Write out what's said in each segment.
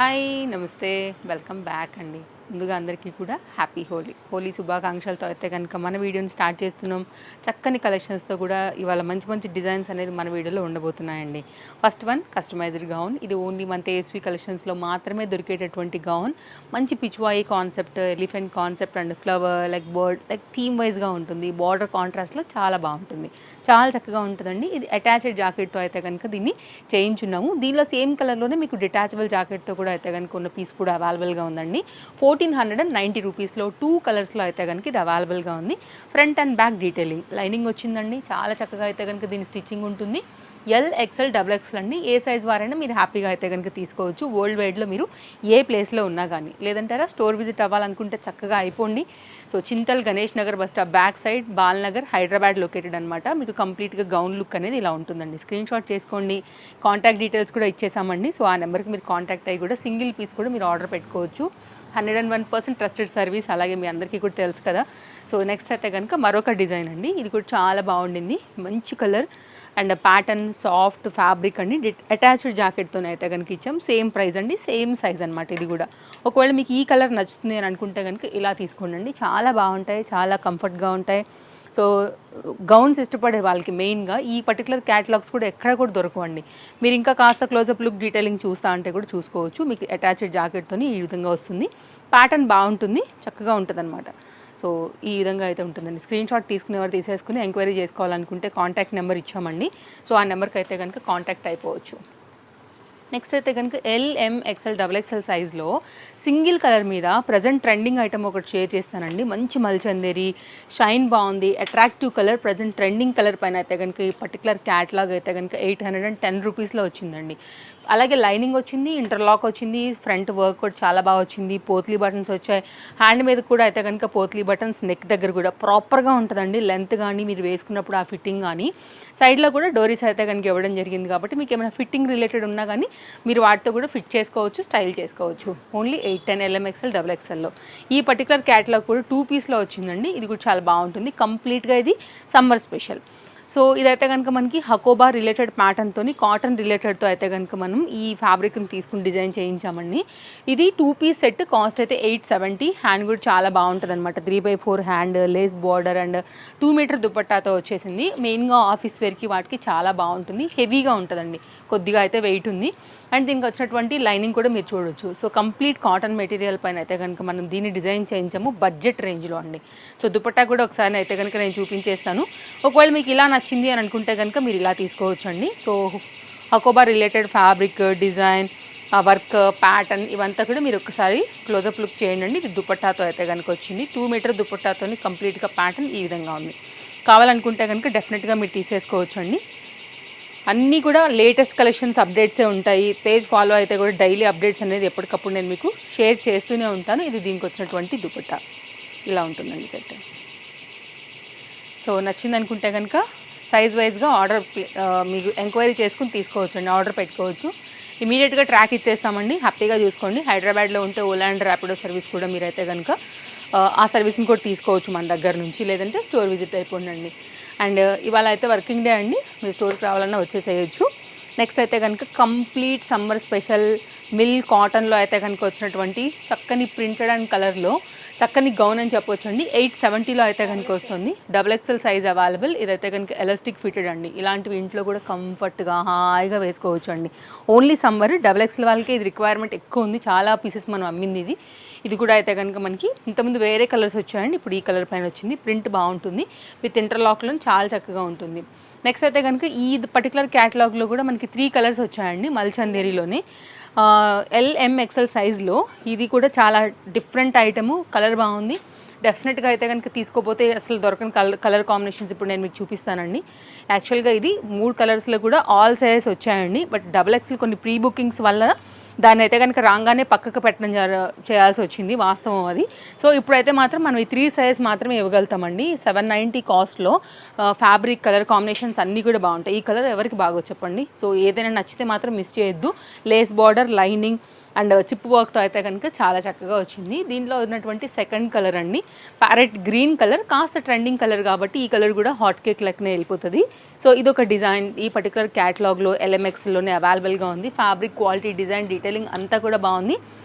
Hi నమస్తే welcome back అండి. ముందుగా అందరికీ కూడా హ్యాపీ హోలీ శుభాకాంక్షలతో అయితే కనుక మన వీడియోని స్టార్ట్ చేస్తున్నాం. చక్కని కలెక్షన్స్తో కూడా ఇవాళ మంచి మంచి డిజైన్స్ అనేది మన వీడియోలో ఉండబోతున్నాయండి. First one customized gown. ఇది ఓన్లీ మన తేజస్వి కలెక్షన్స్లో మాత్రమే దొరికేటటువంటి గౌన్. మంచి Pichwai concept, elephant concept and flower like bird like theme వైజ్గా ఉంటుంది. బార్డర్ కాంట్రాస్ట్లో చాలా బాగుంటుంది, చాలా చక్కగా ఉంటుందండి. ఇది అటాచ్డ్ జాకెట్తో అయితే కనుక దీన్ని చేయించున్నాము. దీనిలో సేమ్ కలర్లోనే మీకు డిటాచబుల్ జాకెట్తో కూడా అయితే కనుక ఉన్న పీస్ కూడా అవైలబుల్గా ఉందండి. 1490 రూపీస్లో 2 కలర్స్లో అయితే కనుక ఇది అవైలబుల్గా ఉంది. Front and back detailing lining వచ్చిందండి. చాలా చక్కగా అయితే కనుక దీని స్టిచ్చింగ్ ఉంటుంది. XL, XXL అండి. ఏ సైజ్ వారైనా మీరు హ్యాపీగా అయితే కనుక తీసుకోవచ్చు. వరల్డ్ వైడ్లో మీరు ఏ ప్లేస్లో ఉన్నా కానీ, లేదంటారా స్టోర్ విజిట్ అవ్వాలనుకుంటే చక్కగా అయిపోండి. So Chintal Ganesh Nagar bus stop back side Balnagar Hyderabad located అనమాట. మీకు కంప్లీట్గా గౌన్ లుక్ అనేది ఇలా ఉంటుందండి. స్క్రీన్ షాట్ చేసుకోండి. కాంటాక్ట్ డీటెయిల్స్ కూడా ఇచ్చేసామండి. సో ఆ నెంబర్కి మీరు కాంటాక్ట్ అయ్యి కూడా సింగిల్ పీస్ కూడా మీరు ఆర్డర్ పెట్టుకోవచ్చు. 101% ట్రస్టెడ్ సర్వీస్, అలాగే మీ అందరికీ కూడా తెలుసు కదా. సో నెక్స్ట్ అయితే కనుక మరొక డిజైన్ అండి. ఇది కూడా చాలా బాగుండింది. మంచి colour and pattern soft fabric అండి. అటాచ్డ్ జాకెట్తోనే అయితే కనుక ఇచ్చాం. సేమ్ ప్రైస్ అండి, సేమ్ సైజ్ అనమాట. ఇది కూడా ఒకవేళ మీకు ఈ కలర్ నచ్చుతుంది అని అనుకుంటే కనుక ఇలా తీసుకోండి. చాలా బాగుంటాయి, చాలా కంఫర్ట్గా ఉంటాయి. సో గౌన్స్ ఇష్టపడే వాళ్ళకి మెయిన్గా ఈ పర్టికులర్ క్యాటలాగ్స్ కూడా ఎక్కడ కూడా దొరకవండి. మీరు ఇంకా కాస్త క్లోజప్ లుక్ డీటెయిలింగ్ చూస్తా అంటే కూడా చూసుకోవచ్చు. మీకు అటాచ్డ్ జాకెట్తో ఈ విధంగా వస్తుంది. ప్యాటర్న్ బాగుంటుంది, చక్కగా ఉంటుంది అనమాట. సో ఈ విధంగా అయితే ఉంటుందండి. స్క్రీన్ షాట్ తీసుకునేవారు తీసేసుకుని ఎంక్వైరీ చేసుకోవాలనుకుంటే కాంటాక్ట్ నెంబర్ ఇచ్చామండి. సో ఆ నెంబర్కి అయితే కనుక కాంటాక్ట్ అయిపోవచ్చు. నెక్స్ట్ అయితే కనుక XL, XXL సైజ్లో సింగిల్ కలర్ మీద ప్రజెంట్ ట్రెండింగ్ ఐటమ్ ఒకటి షేర్ చేస్తానండి. మంచి మల్చందేరి షైన్ బాగుంది, attractive colour. Present trending colour పైన అయితే కనుక ఈ పర్టికులర్ క్యాట్లాగ్ అయితే కనుక 810 రూపీస్లో వచ్చిందండి. అలాగే లైనింగ్ వచ్చింది, ఇంటర్లాక్ వచ్చింది, ఫ్రంట్ వర్క్ కూడా చాలా బాగా వచ్చింది. పోత్లీ బటన్స్ వచ్చాయి. హ్యాండ్ మీద కూడా అయితే కనుక పోత్లీ బటన్స్, నెక్ దగ్గర కూడా ప్రాపర్గా ఉంటుందండి. లెంత్ కానీ మీరు వేసుకున్నప్పుడు ఆ ఫిట్టింగ్ కానీ, సైడ్లో కూడా డోరీస్ అయితే కనుక ఇవ్వడం జరిగింది. కాబట్టి మీకు ఏమైనా ఫిట్టింగ్ రిలేటెడ్ ఉన్నా కానీ మీరు వాటితో కూడా ఫిట్ చేసుకోవచ్చు, స్టైల్ చేసుకోవచ్చు. ఓన్లీ 810 XL, XXLలో ఈ పర్టికులర్ క్యాటలాగ్ కూడా 2 పీస్లో వచ్చిందండి. ఇది కూడా చాలా బాగుంటుంది. కంప్లీట్గా ఇది సమ్మర్ స్పెషల్. సో ఇదైతే కనుక మనకి హకోబా రిలేటెడ్ ప్యాటర్న్తో, కాటన్ రిలేటెడ్తో అయితే కనుక మనం ఈ ఫ్యాబ్రిక్ని తీసుకుని డిజైన్ చేయించామండి. ఇది 2 పీస్ సెట్. కాస్ట్ అయితే 870. హ్యాండ్ కూడా చాలా బాగుంటుంది అనమాట. 3/4 hand, lace border and 2 metre దుపట్టాతో వచ్చేసింది. మెయిన్గా ఆఫీస్ వేర్కి వాటికి చాలా బాగుంటుంది. హెవీగా ఉంటుందండి, కొద్దిగా అయితే వెయిట్ ఉంది. అండ్ దీనికి వచ్చినటువంటి లైనింగ్ కూడా మీరు చూడొచ్చు. సో కంప్లీట్ కాటన్ మెటీరియల్ పైన అయితే కనుక మనం దీన్ని డిజైన్ చేయించాము బడ్జెట్ రేంజ్లో అండి. సో దుపట్టా కూడా ఒకసారి అయితే కనుక నేను చూపించేస్తాను. ఒకవేళ మీకు ఇలా నచ్చింది అని అనుకుంటే కనుక మీరు ఇలా తీసుకోవచ్చు అండి. So Hakoba related fabric, design, work, pattern ఇవంతా కూడా మీరు ఒకసారి క్లోజప్ లుక్ చేయండి. ఇది దుపట్టాతో అయితే కనుక వచ్చింది. 2 మీటర్ దుపట్టాతో కంప్లీట్గా ప్యాటర్న్ ఈ విధంగా ఉంది. కావాలనుకుంటే కనుక డెఫినెట్గా మీరు తీసేసుకోవచ్చు అండి. అన్నీ కూడా లేటెస్ట్ కలెక్షన్స్ అప్డేట్సే ఉంటాయి. పేజ్ ఫాలో అయితే కూడా డైలీ అప్డేట్స్ అనేది ఎప్పటికప్పుడు నేను మీకు షేర్ చేస్తూనే ఉంటాను. ఇది దీనికి వచ్చినటువంటి దుపట్టా ఇలా ఉంటుందండి సెట్. సో నచ్చింది అనుకుంటే కనుక సైజ్ వైజ్గా ఆర్డర్ మీకు ఎంక్వైరీ చేసుకుని తీసుకోవచ్చు అండి, ఆర్డర్ పెట్టుకోవచ్చు. ఇమీడియట్గా ట్రాక్ ఇచ్చేస్తామండి. హ్యాపీగా చూసుకోండి. హైదరాబాద్లో ఉంటే ఓలా అండ్ ర్యాపిడో సర్వీస్ కూడా మీరైతే కనుక ఆ సర్వీస్ని కూడా తీసుకోవచ్చు మన దగ్గర నుంచి, లేదంటే స్టోర్ విజిట్ అయిపోండి. అండ్ ఇవాళ అయితే వర్కింగ్ డే అండి, మీరు స్టోర్కి రావాలన్నా వచ్చేసేయచ్చు. నెక్స్ట్ అయితే కనుక కంప్లీట్ సమ్మర్ స్పెషల్ మిల్ కాటన్లో అయితే కనుక వచ్చినటువంటి చక్కని ప్రింటెడ్ అండ్ కలర్లో చక్కని గౌన్ అని చెప్పొచ్చు అండి. 870లో అయితే కనుక వస్తుంది. XXL size available. ఇదైతే కనుక ఎలాస్టిక్ ఫిటెడ్ అండి. ఇలాంటివి ఇంట్లో కూడా కంఫర్ట్గా హాయిగా వేసుకోవచ్చు అండి. Only summer. XXL వాళ్ళకి ఇది రిక్వైర్మెంట్ ఎక్కువ ఉంది. చాలా పీసెస్ మనం అమ్మింది ఇది కూడా అయితే కనుక మనకి ఇంతకుముందు వేరే కలర్స్ వచ్చాయండి. ఇప్పుడు ఈ కలర్ పైన వచ్చింది. ప్రింట్ బాగుంటుంది, విత్ ఇంటర్లాక్లో చాలా చక్కగా ఉంటుంది. నెక్స్ట్ అయితే కనుక ఈ పర్టికులర్ క్యాటలాగ్లో కూడా మనకి 3 కలర్స్ వచ్చాయండి మల్చందేరిలోనే. XL సైజ్లో ఇది కూడా చాలా డిఫరెంట్ ఐటము. కలర్ బాగుంది. డెఫినెట్గా అయితే కనుక తీసుకోపోతే అసలు దొరకని కలర్ కాంబినేషన్స్ ఇప్పుడు నేను మీకు చూపిస్తానండి. యాక్చువల్గా ఇది 3 కలర్స్లో కూడా ఆల్ సైజెస్ వచ్చాయండి. బట్ XXL కొన్ని ప్రీ బుకింగ్స్ వల్ల దాన్ని అయితే కనుక రాగానే పక్కకు పెట్టడం చేయాల్సి వచ్చింది, వాస్తవం అది. సో ఇప్పుడైతే మాత్రం మనం ఈ 3 సైజ్ మాత్రమే ఇవ్వగలుగుతామండి. 790 కాస్ట్లో. ఫ్యాబ్రిక్, కలర్ కాంబినేషన్స్ అన్నీ కూడా బాగుంటాయి. ఈ కలర్ ఎవరికి బాగో చెప్పండి. సో ఏదైనా నచ్చితే మాత్రం మిస్ చేయొద్దు. Lace border, lining, and chip వర్క్తో అయితే కనుక చాలా చక్కగా వచ్చింది. దీంట్లో ఉన్నటువంటి సెకండ్ కలర్ అండి ప్యారెట్ గ్రీన్ కలర్, కాస్త ట్రెండింగ్ కలర్ కాబట్టి ఈ కలర్ కూడా హాట్ కేక్ లెక్కనే వెళ్ళిపోతుంది. సో ఇదొక డిజైన్ ఈ పర్టికులర్ క్యాటలాగ్లో LMXలోనే అవైలబుల్గా ఉంది. ఫ్యాబ్రిక్ క్వాలిటీ, డిజైన్, డీటెయిలింగ్ అంతా కూడా బాగుంది.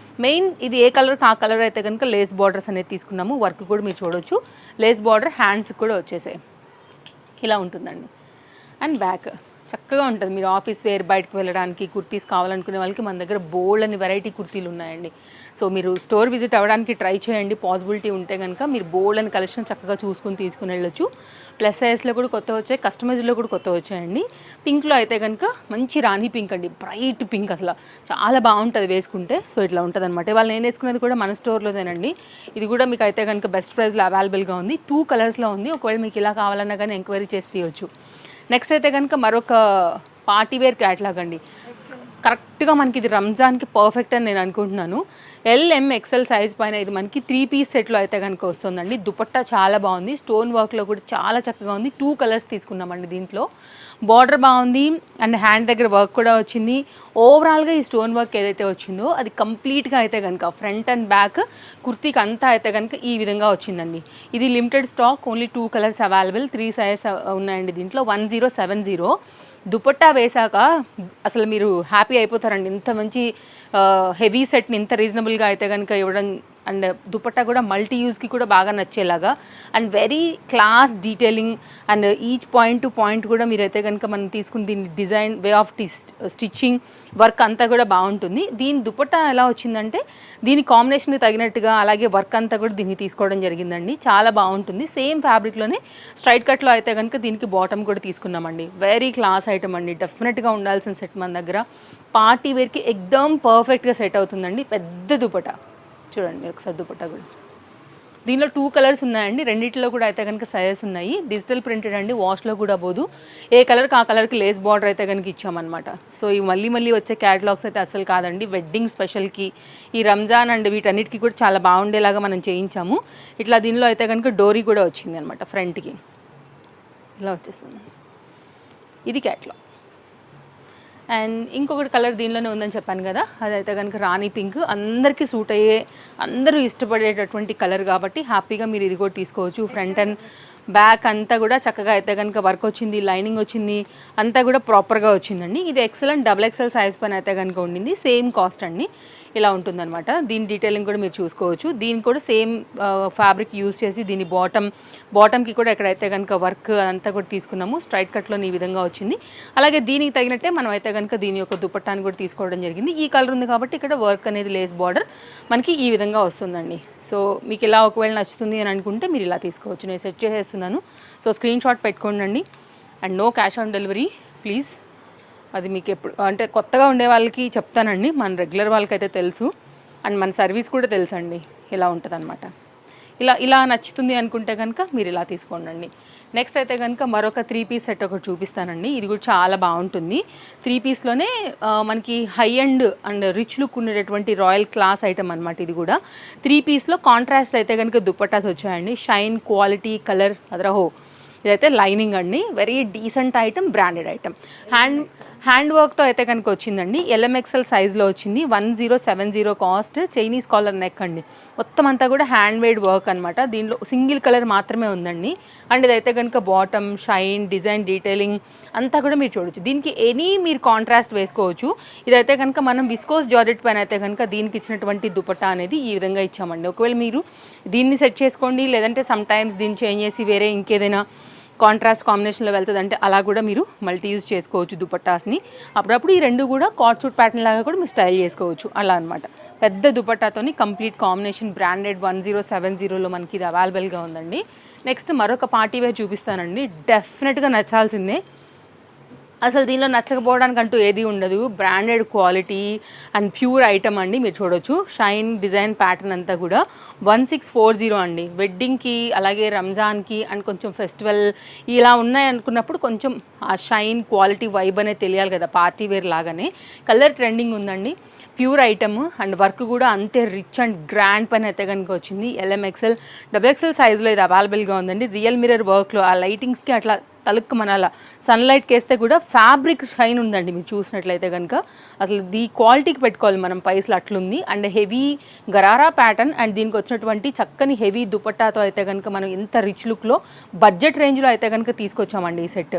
మెయిన్ ఇది ఏ కలర్ ఆ కలర్ అయితే కనుక లేస్ బార్డర్స్ అనేది తీసుకున్నాము. వర్క్ కూడా మీరు చూడొచ్చు, లేస్ బార్డర్ హ్యాండ్స్ కూడా వచ్చేసాయి. ఇలా ఉంటుందండి. అండ్ బ్యాక్ చక్కగా ఉంటుంది. మీరు ఆఫీస్ వేర్ బయటకు వెళ్ళడానికి కుర్తీస్ కావాలనుకునే వాళ్ళకి మన దగ్గర బోల్డ్ అని వెరైటీ కుర్తీలు ఉన్నాయండి. సో మీరు స్టోర్ విజిట్ అవ్వడానికి ట్రై చేయండి, పాసిబిలిటీ ఉంటే కనుక మీరు బోల్డ్ అని కలెక్షన్ చక్కగా చూసుకుని తీసుకుని వెళ్ళొచ్చు. ప్లస్ సైజ్లో కూడా కొత్త వచ్చాయి, కస్టమైజ్లో కూడా కొత్త వచ్చాయండి. పింక్లో అయితే కనుక మంచి రాణి పింక్ అండి, బ్రైట్ పింక్, అసలు చాలా బాగుంటుంది వేసుకుంటే. సో ఇట్లా ఉంటుంది అనమాట. వాళ్ళు నేను వేసుకునేది కూడా మన స్టోర్లోదేనండి. ఇది కూడా మీకు అయితే కనుక బెస్ట్ ప్రైస్లో అవైలబుల్గా ఉంది. 2 కలర్స్లో ఉంది. ఒకవేళ మీకు ఇలా కావాలన్నా కానీ ఎంక్వైరీ చేసి తీయవచ్చు. నెక్స్ట్ అయితే కనుక మరొక పార్టీవేర్ క్యాట్లాగ్ అండి. కరెక్ట్గా మనకి ఇది రంజాన్కి పర్ఫెక్ట్ అని నేను అనుకుంటున్నాను. LMXL సైజ్ పైన ఇది మనకి 3 పీస్ సెట్లో అయితే కనుక వస్తుందండి. దుపట్టా చాలా బాగుంది, స్టోన్ వర్క్లో కూడా చాలా చక్కగా ఉంది. 2 కలర్స్ తీసుకున్నామండి. దీంట్లో బార్డర్ బాగుంది అండ్ హ్యాండ్ దగ్గర వర్క్ కూడా వచ్చింది. ఓవరాల్గా ఈ స్టోన్ వర్క్ ఏదైతే వచ్చిందో అది కంప్లీట్గా అయితే కనుక ఫ్రంట్ అండ్ బ్యాక్ కుర్తీకి అంతా అయితే కనుక ఈ విధంగా వచ్చిందండి. ఇది limited stock, only 2 colours available, 3 sizes ఉన్నాయండి దీంట్లో. 1070 దుపట్టా వేశాక అసలు మీరు హ్యాపీ అయిపోతారండి. ఇంత మంచి హెవీ సెట్ని ఇంత రీజనబుల్గా అయితే కనుక ఇవ్వడం, అండ్ దుపట్టా కూడా మల్టీ యూజ్కి కూడా బాగా నచ్చేలాగా and very class detailing and each point to point కూడా మీరైతే కనుక మనం తీసుకుని దీని design, way of stitching, work అంతా కూడా బాగుంటుంది. దీని దుపట్టా ఎలా వచ్చిందంటే దీని కాంబినేషన్కి తగినట్టుగా అలాగే వర్క్ అంతా కూడా దీన్ని తీసుకోవడం జరిగిందండి. చాలా బాగుంటుంది. సేమ్ ఫ్యాబ్రిక్లోనే స్ట్రైట్ కట్లో అయితే కనుక దీనికి బాటమ్ కూడా తీసుకున్నామండి. వెరీ క్లాస్ ఐటమ్ అండి, డెఫినెట్గా ఉండాల్సిన సెట్ మన దగ్గర. పార్టీ వేర్కి ఎక్దమ్ పర్ఫెక్ట్గా సెట్ అవుతుందండి. పెద్ద దుపట్టా చూడండి మీరు ఒకసారి, దుపట్టా కూడా దీనిలో 2 కలర్స్ ఉన్నాయండి. రెండింటిలో కూడా అయితే కనుక సైజెస్ ఉన్నాయి. డిజిటల్ ప్రింటెడ్ అండి, వాష్లో కూడా పోదు. ఏ కలర్కి ఆ కలర్కి లేస్ బార్డర్ అయితే కనుక ఇచ్చామన్నమాట. సో ఇవి మళ్ళీ వచ్చే క్యాటలాగ్స్ అయితే అసలు కాదండి. వెడ్డింగ్ స్పెషల్కి, ఈ రంజాన్ అండ్ వీటన్నిటికీ కూడా చాలా బాగుండేలాగా మనం చేయించాము. ఇట్లా దీనిలో అయితే కనుక డోరీ కూడా వచ్చింది అనమాట ఫ్రంట్కి. ఇలా వచ్చేస్తుంది. ఇది క్యాటలాగ్. అండ్ ఇంకొకటి కలర్ దీనిలోనే ఉందని చెప్పాను కదా, అదైతే కనుక రాణి పింక్. అందరికీ సూట్ అయ్యే, అందరూ ఇష్టపడేటటువంటి కలర్ కాబట్టి హ్యాపీగా మీరు ఇది కూడా తీసుకోవచ్చు. ఫ్రంట్ అండ్ బ్యాక్ అంతా కూడా చక్కగా అయితే కనుక వర్క్ వచ్చింది, లైనింగ్ వచ్చింది, అంతా కూడా ప్రాపర్గా వచ్చిందండి. ఇది XL అండ్ XXL సైజ్ పైన అయితే కనుక ఉండింది. సేమ్ కాస్ట్ అండి. ఇలా ఉంటుందన్నమాట. దీని డీటెయిలింగ్ కూడా మీరు చూసుకోవచ్చు. దీని కూడా సేమ్ ఫ్యాబ్రిక్ యూజ్ చేసి దీని బాటమ్కి కూడా ఎక్కడైతే కనుక వర్క్ అంతా కూడా తీసుకున్నాము. స్ట్రైట్ కట్లో ఈ విధంగా వచ్చింది. అలాగే దీనికి తగినట్టే మనం అయితే కనుక దీని యొక్క దుపట్టాన్ని కూడా తీసుకోవడం జరిగింది. ఈ కలర్ ఉంది కాబట్టి ఇక్కడ వర్క్ అనేది లేస్ బార్డర్ మనకి ఈ విధంగా వస్తుందండి. సో మీకు ఇలా ఒకవేళ నచ్చుతుంది అని అనుకుంటే మీరు ఇలా తీసుకోవచ్చు. నేను సెట్ చేసేస్తున్నాను. సో స్క్రీన్ షాట్ పెట్టుకోండి. And no cash on delivery please. అది మీకు ఎప్పుడు అంటే కొత్తగా ఉండే వాళ్ళకి చెప్తానండి, మన రెగ్యులర్ వాళ్ళకైతే తెలుసు అండ్ మన సర్వీస్ కూడా తెలుసండి. ఇలా ఉంటుంది అనమాట. ఇలా నచ్చుతుంది అనుకుంటే కనుక మీరు ఇలా తీసుకోండి. నెక్స్ట్ అయితే కనుక మరొక 3 పీస్ సెట్ ఒకటి చూపిస్తానండి. ఇది కూడా చాలా బాగుంటుంది. 3 పీస్లోనే మనకి హై అండ్ రిచ్ లుక్ ఉండేటటువంటి రాయల్ క్లాస్ ఐటమ్ అనమాట. ఇది కూడా 3 పీస్లో కాంట్రాస్ట్ అయితే కనుక దుపట్టాస్ వచ్చాయండి. షైన్, క్వాలిటీ, కలర్ అదరహో. ఇదైతే లైనింగ్ అండి, very decent item, branded item. Hand వర్క్తో అయితే కనుక వచ్చిందండి. LMXL సైజ్లో వచ్చింది. 1070 కాస్ట్. చైనీస్ కాలర్ నెక్ అండి. మొత్తం అంతా కూడా హ్యాండ్ మేడ్ వర్క్ అనమాట. దీనిలో సింగిల్ కలర్ మాత్రమే ఉందండి. అండ్ ఇదైతే కనుక బాటమ్, షైన్, డిజైన్, డీటెయిలింగ్ అంతా కూడా మీరు చూడొచ్చు. దీనికి మీరు కాంట్రాస్ట్ వేసుకోవచ్చు. ఇదైతే కనుక మనం విస్కోస్ జార్జెట్ పైన అయితే కనుక దీనికి ఇచ్చినటువంటి దుపట్టా అనేది ఈ విధంగా ఇచ్చామండి. ఒకవేళ మీరు దీన్ని సెట్ చేసుకోండి, లేదంటే సమ్ టైమ్స్ దీన్ని చేంజ్ చేసి వేరే ఇంకేదైనా కాంట్రాస్ట్ కాంబినేషన్లో వెళ్తుంది అంటే అలా కూడా మీరు మల్టీ యూజ్ చేసుకోవచ్చు దుపట్టాస్ని. అప్పుడప్పుడు ఈ రెండు కూడా కాట్ సూట్ ప్యాటర్న్ లాగా కూడా మీరు స్టైల్ చేసుకోవచ్చు అలా అనమాట. పెద్ద దుపట్టాతోని కంప్లీట్ కాంబినేషన్, బ్రాండెడ్ 1070లో మనకి ఇది అవైలబుల్గా ఉందండి. నెక్స్ట్ మరొక పార్టీ వేర్ చూపిస్తానండి. డెఫినెట్గా నచ్చాల్సిందే. అసలు దీనిలో నచ్చకపోవడానికంటూ ఏది ఉండదు. Branded quality and pure item అండి. మీరు చూడొచ్చు షైన్ డిజైన్ ప్యాటర్న్ అంతా కూడా 1640 అండి. వెడ్డింగ్కి అలాగే రంజాన్కి అండ్ కొంచెం ఫెస్టివల్ ఇలా ఉన్నాయి అనుకున్నప్పుడు కొంచెం ఆ షైన్ క్వాలిటీ వైబ్ అనేది తెలియాలి కదా, పార్టీ వేర్ లాగానే. కలర్ ట్రెండింగ్ ఉందండి. ప్యూర్ ఐటమ్ అండ్ వర్క్ కూడా అంతే రిచ్ అండ్ గ్రాండ్ పైన అయితే కనుక వచ్చింది. LMXL XXL సైజులో ఇది అవైలబుల్గా ఉందండి. రియల్ మిర్రర్ వర్క్లో ఆ లైటింగ్స్కి అట్లా తలుక్కు మనాల సన్లైట్కి వేస్తే కూడా ఫ్యాబ్రిక్ షైన్ ఉందండి. మీరు చూసినట్లయితే కనుక అసలు ఈ క్వాలిటీకి పెట్టుకోవాలి మనం పైసలు అట్లుంది. And heavy gharara pattern and దీనికి వచ్చినటువంటి చక్కని హెవీ దుపట్టాతో అయితే కనుక మనం ఎంత రిచ్ లుక్లో బడ్జెట్ రేంజ్లో అయితే కనుక తీసుకొచ్చామండి. ఈ సెట్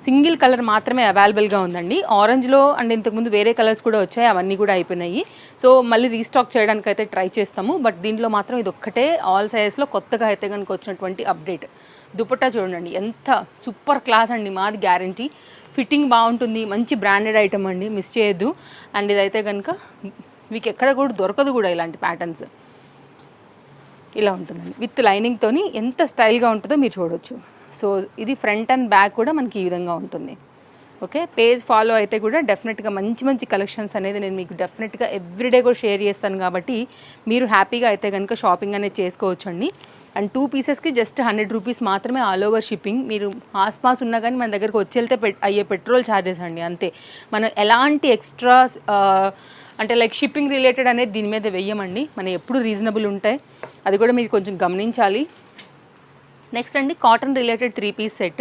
సింగిల్ కలర్ మాత్రమే అవైలబుల్గా ఉందండి. ఆరెంజ్లో అండ్ ఇంతకుముందు వేరే కలర్స్ కూడా వచ్చాయి, అవన్నీ కూడా అయిపోయినాయి. సో మళ్ళీ రీస్టాక్ చేయడానికి అయితే ట్రై చేస్తాము. బట్ దీంట్లో మాత్రం ఇది ఒక్కటే ఆల్ సైజెస్లో కొత్తగా అయితే కనుక వచ్చినటువంటి అప్డేట్. దుపట్టా చూడండి ఎంత సూపర్ క్లాస్ అండి, మాది గ్యారంటీ. ఫిట్టింగ్ బాగుంటుంది, మంచి బ్రాండెడ్ ఐటమ్ అండి, మిస్ చేయొద్దు. అండ్ ఇదైతే కనుక మీకు ఎక్కడ కూడా దొరకదు కూడా ఇలాంటి ప్యాటర్న్స్. ఇలా ఉంటుందండి విత్ లైనింగ్తోని ఎంత స్టైల్గా ఉంటుందో మీరు చూడొచ్చు. సో ఇది ఫ్రంట్ అండ్ బ్యాక్ కూడా మనకి ఈ విధంగా ఉంటుంది. ఓకే, పేజ్ ఫాలో అయితే కూడా డెఫినెట్గా మంచి మంచి కలెక్షన్స్ అనేది నేను మీకు డెఫినెట్గా ఎవ్రీడే కూడా షేర్ చేస్తాను. కాబట్టి మీరు హ్యాపీగా అయితే కనుక షాపింగ్ అనేది చేసుకోవచ్చు అండి. అండ్ 2 పీసెస్కి జస్ట్ 100 రూపీస్ మాత్రమే ఆల్ ఓవర్ షిప్పింగ్. మీరు ఆస్పాస్ ఉన్నా కానీ మన దగ్గరకు వచ్చి వెళ్తే అయ్యే పెట్రోల్ ఛార్జెస్ అండి, అంతే. మనం ఎలాంటి ఎక్స్ట్రా అంటే లైక్ షిప్పింగ్ రిలేటెడ్ అనేది దీని మీద వెయ్యమండి. మనం ఎప్పుడు రీజనబుల్ ఉంటాయి, అది కూడా మీరు కొంచెం గమనించాలి. నెక్స్ట్ అండి cotton related 3 piece set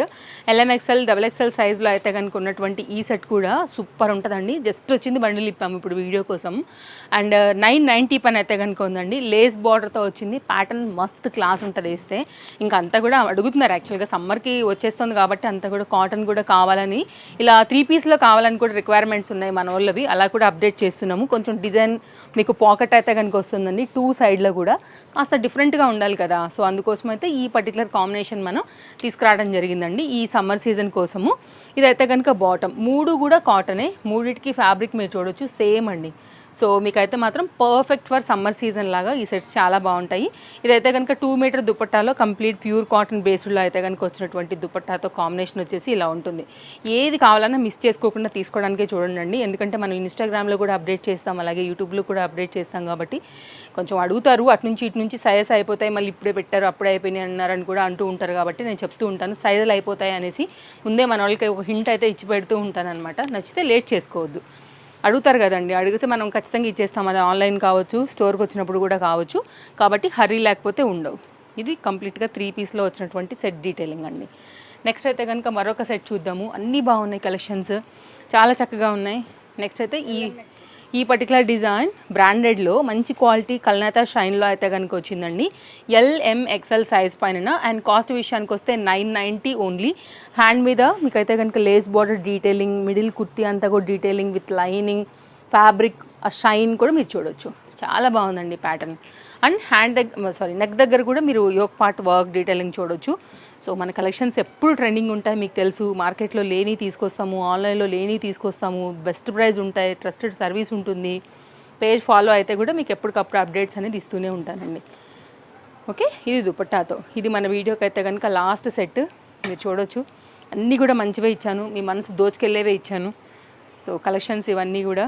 LMXL XXL సైజ్లో అయితే కనుక ఉన్నటువంటి ఈ సెట్ కూడా సూపర్ ఉంటుందండి. జస్ట్ వచ్చింది బండిల్ ఇప్పాము ఇప్పుడు వీడియో కోసం. అండ్ 990 పని అయితే కనుక ఉందండి. లేస్ బార్డర్తో వచ్చింది, ప్యాటర్న్ మస్త్ క్లాస్ ఉంటుంది వేస్తే. ఇంకా అంతా కూడా అడుగుతున్నారు యాక్చువల్గా, సమ్మర్కి వచ్చేస్తుంది కాబట్టి అంతా కూడా కాటన్ కూడా కావాలని, ఇలా 3 పీస్లో కావాలని కూడా రిక్వైర్మెంట్స్ ఉన్నాయి మన వాళ్ళవి. అలా కూడా అప్డేట్ చేస్తున్నాము. కొంచెం డిజైన్ మీకు పాకెట్ అయితే కనుక వస్తుందండి, 2 సైడ్లో కూడా కాస్త డిఫరెంట్గా ఉండాలి కదా. సో అందుకోసం అయితే ఈ పర్టికులర్ కాంబినేషన్ మనం తీసుకురావడం జరిగిందండి ఈ సమ్మర్ సీజన్ కోసము. ఇదైతే కనుక బాటమ్ 3 కూడా కాటనే, మూడిటికి ఫ్యాబ్రిక్ మీరు చూడొచ్చు సేమ్ అండి. సో మీకైతే మాత్రం పర్ఫెక్ట్ ఫర్ సమ్మర్ సీజన్ లాగా ఈ సెట్స్ చాలా బాగుంటాయి. ఇదైతే కనుక 2 మీటర్ దుపట్టాలో కంప్లీట్ ప్యూర్ కాటన్ బేస్డ్లో అయితే కనుక వచ్చినటువంటి దుపట్టాతో కాంబినేషన్ వచ్చేసి ఇలా ఉంటుంది. ఏది కావాలన్నా మిస్ చేసుకోకుండా తీసుకోవడానికే చూడండి, ఎందుకంటే మనం ఇన్స్టాగ్రామ్లో కూడా అప్డేట్ చేస్తాం, అలాగే యూట్యూబ్లో కూడా అప్డేట్ చేస్తాం. కాబట్టి కొంచెం అడుగుతారు అటు నుంచి ఇటు నుంచి సైజెస్ అయిపోతాయి, మళ్ళీ ఇప్పుడే పెట్టారు అప్పుడే అయిపోయినాయి అన్నారని కూడా అంటూ ఉంటారు. కాబట్టి నేను చెప్తూ ఉంటాను సైజులు అయిపోతాయి అనేసి ముందే మన వాళ్ళకి ఒక హింట్ అయితే ఇచ్చి పెడుతూ ఉంటాను అనమాట. నచ్చితే లేట్ చేసుకోవద్దు, అడుగుతారు కదండి, అడిగితే మనం ఖచ్చితంగా ఇచ్చేస్తాం. అది ఆన్లైన్ కావచ్చు, స్టోర్కి వచ్చినప్పుడు కూడా కావచ్చు. కాబట్టి హర్రీ లేకపోతే ఉండవు. ఇది కంప్లీట్గా 3 పీస్లో వచ్చినటువంటి సెట్ డీటెయిలింగ్ అండి. నెక్స్ట్ అయితే కనుక మరొక సెట్ చూద్దాము. అన్నీ బాగున్నాయి, కలెక్షన్స్ చాలా చక్కగా ఉన్నాయి. నెక్స్ట్ అయితే ఈ పర్టికులర్ డిజైన్ బ్రాండెడ్లో మంచి క్వాలిటీ కల్నేతా షైన్లో అయితే కనుక వచ్చిందండి. LMXL సైజ్ పైన. అండ్ కాస్ట్ విషయానికి వస్తే 990 ఓన్లీ. హ్యాండ్ మీద మీకైతే కనుక lace border detailing, middle kurti అంతా కూడా డీటెయిలింగ్ విత్ లైనింగ్, ఫ్యాబ్రిక్ ఆ షైన్ కూడా మీరు చూడొచ్చు. చాలా బాగుందండి ప్యాటర్న్. అండ్ నెక్ దగ్గర కూడా మీరు యోక్ పార్ట్ వర్క్ డీటెయిలింగ్ చూడొచ్చు. సో మన కలెక్షన్స్ ఎప్పుడు ట్రెండింగ్ ఉంటాయి, మీకు తెలుసు. మార్కెట్లో లేని తీసుకొస్తాము, ఆన్లైన్లో లేని తీసుకొస్తాము, బెస్ట్ ప్రైస్ ఉంటాయి, ట్రస్టెడ్ సర్వీస్ ఉంటుంది. పేజ్ ఫాలో అయితే కూడా మీకు ఎప్పటికప్పుడు అప్డేట్స్ అనేది ఇస్తూనే ఉంటానండి. ఓకే, ఇది దుపట్టాతో. ఇది మన వీడియోకి అయితే కనుక లాస్ట్ సెట్ మీరు చూడొచ్చు. అన్నీ కూడా మంచివే ఇచ్చాను, మీ మనసు దోచుకెళ్ళేవే ఇచ్చాను. సో కలెక్షన్స్ ఇవన్నీ కూడా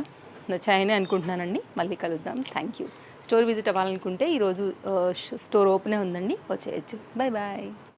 నచ్చాయని అనుకుంటున్నానండి. మళ్ళీ కలుద్దాం. Thank you. స్టోర్ విజిట్ అవ్వాలనుకుంటే ఈరోజు స్టోర్ ఓపెనే ఉందండి, వచ్చేయచ్చు. Bye bye.